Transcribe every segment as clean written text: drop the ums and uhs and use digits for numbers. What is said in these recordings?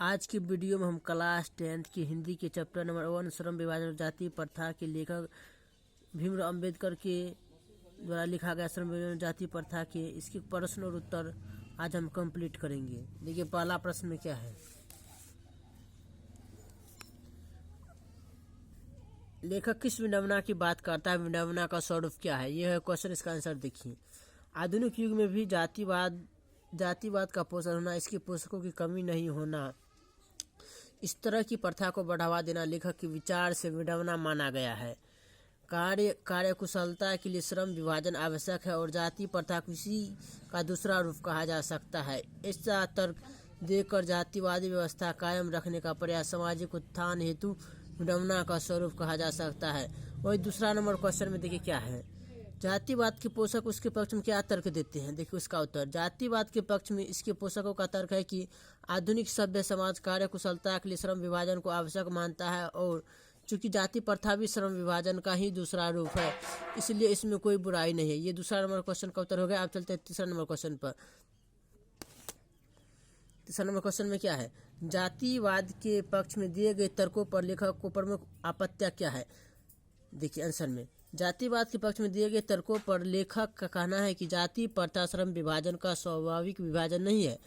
आज की वीडियो में हम क्लास 10th की हिंदी के चैप्टर नंबर 1 श्रम विभाजन और जाति प्रथा के लेखक भीमराव अंबेडकर के द्वारा लिखा गया श्रम विभाजन और जाति प्रथा के इसके प्रश्न और उत्तर आज हम कंप्लीट करेंगे। देखिए पहला प्रश्न में क्या है। लेखक किस विडंबना की बात करता है, विडंबना का स्वरूप क्या है, यह है क्वेश्चन। इसका आंसर देखिए। आधुनिक युग में भी जातिवाद का पोषण होना, इसके पोषकों की कमी नहीं होना, इस तरह की प्रथा को बढ़ावा देना लेखक के विचार से विडंबना माना गया है। कार्यकुशलता के लिए श्रम विभाजन आवश्यक है और जाति प्रथा किसी का दूसरा रूप कहा जा सकता है। ऐसा तर्क देकर जातिवादी व्यवस्था कायम रखने का प्रयास सामाजिक उत्थान हेतु विडंबना का स्वरूप कहा जा सकता है। वही दूसरा नंबर क्वेश्चन में देखिए क्या है। जातिवाद के पोषक उसके पक्ष में क्या तर्क देते हैं। देखिए उसका उत्तर। जातिवाद के पक्ष में इसके पोषकों का तर्क है कि आधुनिक सभ्य समाज कार्यकुशलता के लिए श्रम विभाजन को आवश्यक मानता है और चूंकि जाति प्रथा भी श्रम विभाजन का ही दूसरा रूप है, इसलिए इसमें कोई बुराई नहीं है। ये दूसरा नंबर क्वेश्चन का उत्तर हो गया। अब चलते हैं तीसरा नंबर क्वेश्चन पर। तीसरा नंबर क्वेश्चन में क्या है। जातिवाद के पक्ष में दिए गए तर्कों पर लेखक को प्रमुख आपत्तियां क्या है। देखिए आंसर में जातिवाद के पक्ष में दिए गए तर्कों पर लेखक का कहना है कि जाति प्रथा श्रम विभाजन का स्वाभाविक विभाजन नहीं है,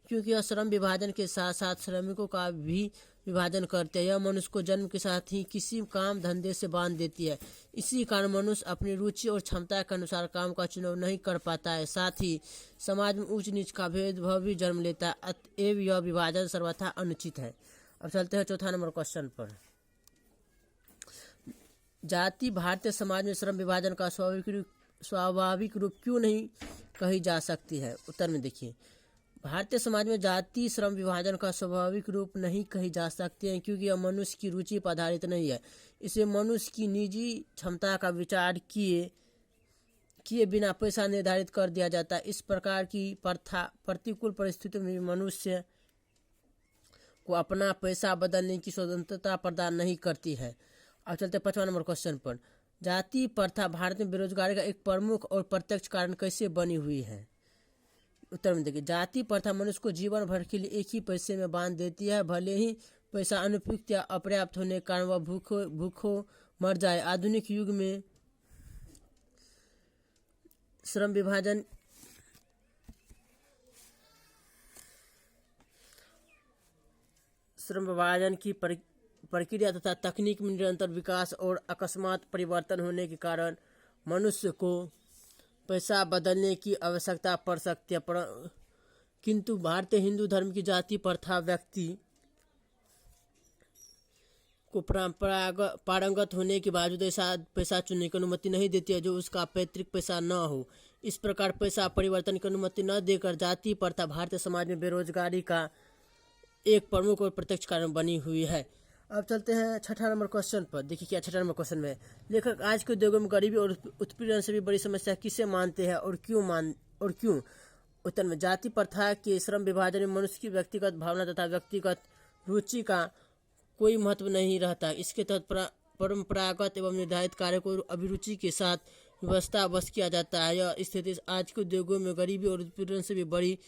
क्योंकि यह श्रम विभाजन के साथ साथ श्रमिकों का भी विभाजन करते हैं। यह मनुष्य को जन्म के साथ ही किसी काम धंधे से बांध देती है। इसी कारण मनुष्य अपनी रुचि और क्षमता के अनुसार काम का चुनाव नहीं कर पाता है। साथ ही समाज में ऊंच नीच का भेदभाव भी जन्म लेता है। अतएव यह विभाजन सर्वथा अनुचित है। अब चलते हैं चौथा नंबर क्वेश्चन पर। जाति भारतीय समाज में श्रम विभाजन का स्वाभाविक रूप क्यों नहीं कही जा सकती है। उत्तर में देखिए। भारतीय समाज में जाति श्रम विभाजन का स्वाभाविक रूप नहीं कही जा सकती है, क्योंकि यह मनुष्य की रुचि पर आधारित नहीं है। इसे मनुष्य की निजी क्षमता का विचार किए बिना पैसा निर्धारित कर दिया जाता है। इस प्रकार की प्रथा प्रतिकूल परिस्थितियों में मनुष्य को अपना पैसा बदलने की स्वतंत्रता प्रदान नहीं करती है। अब चलते 5वां नंबर क्वेश्चन पर। जाति प्रथा भारत में बेरोजगारी का एक प्रमुख और प्रत्यक्ष कारण कैसे बनी हुई है। उत्तर में देखिए। जाति प्रथा मनुष्य को जीवन भर के लिए एक ही पैसे में बांध देती है। भले ही पैसा अनुपयुक्त या अपर्याप्त होने के कारण वह भूखों मर जाए। आधुनिक युग में श्रम विभाजन की प्रक्रिया तथा तकनीक में निरंतर विकास और अकस्मात परिवर्तन होने के कारण मनुष्य को पैसा बदलने की आवश्यकता पड़ सकती है। किंतु भारतीय हिंदू धर्म की जाति प्रथा व्यक्ति को पारंगत होने के बावजूद ऐसा पैसा चुनने की अनुमति नहीं देती है जो उसका पैतृक पैसा न हो। इस प्रकार पैसा परिवर्तन की अनुमति न देकर जाति प्रथा भारतीय समाज में बेरोजगारी का एक प्रमुख और प्रत्यक्ष कारण बनी हुई है। अब चलते हैं 6ठा नंबर क्वेश्चन पर। देखिए क्या 6ठा नंबर क्वेश्चन में लेखक आज के उद्योगों में गरीबी और उत्पीड़न से भी बड़ी समस्या किसे मानते हैं और क्यों। उत्तर में जाति प्रथा के श्रम विभाजन में मनुष्य की व्यक्तिगत भावना तथा व्यक्तिगत रुचि का कोई महत्व नहीं रहता। इसके तहत परंपरागत एवं निर्धारित कार्य को अभिरुचि के साथ व्यवस्था बस किया जाता है। यह स्थिति आज के उद्योगों में गरीबी और उत्पीड़न से भी बड़ी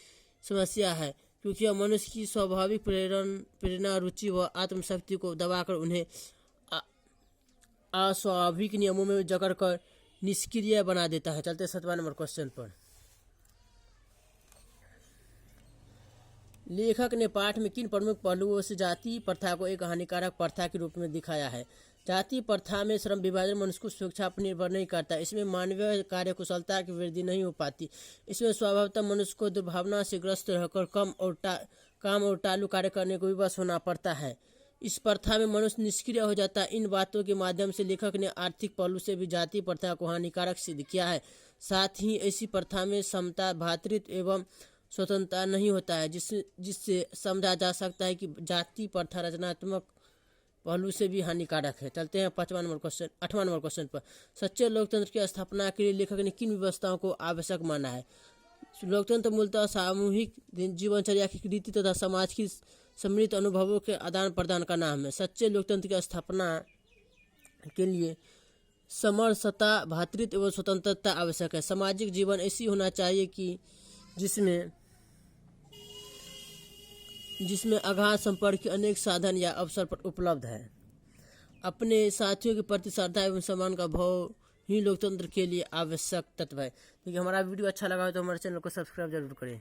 समस्या है, क्योंकि यह मनुष्य की स्वाभाविक प्रेरणा रुचि व आत्मशक्ति को दबाकर उन्हें अस्वाभाविक नियमों में जकड़कर निष्क्रिय बना देता है। चलते 7वां नंबर क्वेश्चन पर। लेखक ने पाठ में किन प्रमुख पहलुओं से जाति प्रथा को एक हानिकारक प्रथा के रूप में दिखाया है। जाति प्रथा में श्रम विभाजन मनुष्य को स्वेच्छा पर निर्भर नहीं करता। इसमें मानवीय कार्यकुशलता की वृद्धि नहीं हो पाती। इसमें स्वभावतः मनुष्य को दुर्भावना से ग्रस्त रहकर काम और टालू कार्य करने को विवश होना पड़ता है। इस प्रथा में मनुष्य निष्क्रिय हो जाता है। इन बातों के माध्यम से लेखक ने आर्थिक पहलू से भी जाति प्रथा को हानिकारक सिद्ध किया है। साथ ही ऐसी प्रथा में समता भातृत्व एवं स्वतंत्रता नहीं होता है, जिससे समझा जा सकता है कि जाति प्रथा रचनात्मक पहलू से भी हानिकारक है। चलते हैं 8वां नंबर क्वेश्चन पर। सच्चे लोकतंत्र की स्थापना के लिए लेखक ने किन व्यवस्थाओं को आवश्यक माना है। लोकतंत्र मूलतः सामूहिक जीवनचर्या की रीति तथा समाज की समृद्ध अनुभवों के आदान प्रदान का नाम है। सच्चे लोकतंत्र की स्थापना के लिए समरसता भातृत्व एवं स्वतंत्रता आवश्यक है। सामाजिक जीवन ऐसी होना चाहिए कि जिसमें जिसमें अगाध संपर्क के अनेक साधन या अवसर पर उपलब्ध है। अपने साथियों के प्रति श्रद्धा एवं सम्मान का भाव ही लोकतंत्र के लिए आवश्यक तत्व है। देखिए, हमारा वीडियो अच्छा लगा हो तो हमारे चैनल को सब्सक्राइब जरूर करें।